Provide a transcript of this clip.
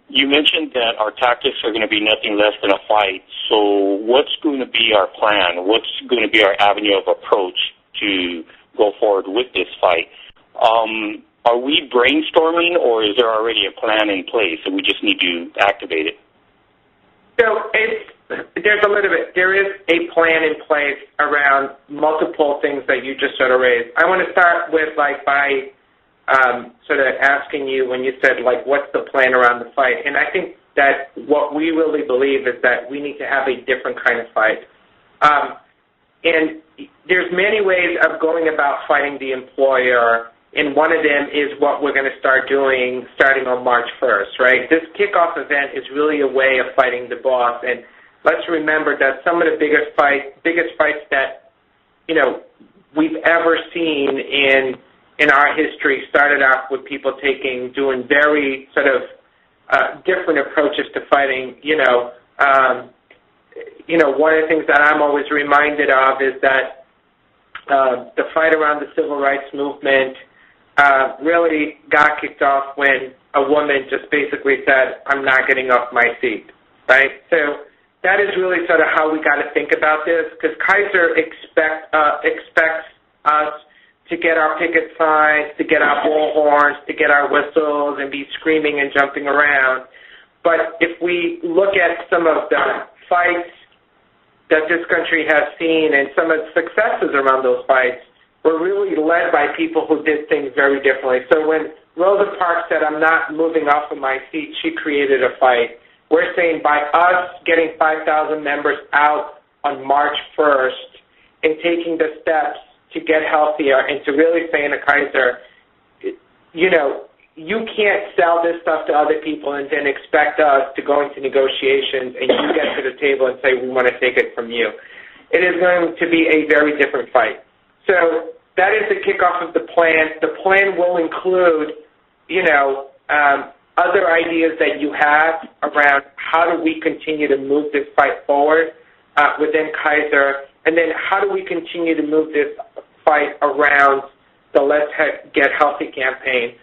You mentioned that our tactics are going to be nothing less than a fight. So what's going to be our plan? What's going to be our avenue of approach to go forward with this fight? Are we brainstorming, or is there already a plan in place and we just need to activate it? So there's a little bit. There is a plan in place around multiple things that you just sort of raised. I want to start with, by sort of asking you when you said, what's the plan around the fight? And I think that what we really believe is that we need to have a different kind of fight. And there's many ways of going about fighting the employer, and one of them is what we're going to start doing starting on March 1st, right? This kickoff event is really a way of fighting the boss, and let's remember that some of the biggest fights that, we've ever seen in our history started off with people doing very sort of different approaches to fighting. One of the things that I'm always reminded of is that the fight around the civil rights movement really got kicked off when a woman just basically said, "I'm not getting off my seat," right? So that is really sort of how we got to think about this, because Kaiser expects us to get our picket signs, to get our bullhorns, to get our whistles, and be screaming and jumping around. But if we look at some of the fights that this country has seen and some of the successes around those fights, were really led by people who did things very differently. So when Rosa Parks said, "I'm not moving off of my seat," she created a fight. We're saying by us getting 5,000 members out on March 1st and taking the steps to get healthier and to really saying to Kaiser, you can't sell this stuff to other people and then expect us to go into negotiations and you get to the table and say, "We want to take it from you." It is going to be a very different fight. So that is the kickoff of the plan. The plan will include, other ideas that you have around how do we continue to move this fight forward within Kaiser, and then how do we continue to move this fight around the Let's Get Healthy campaign.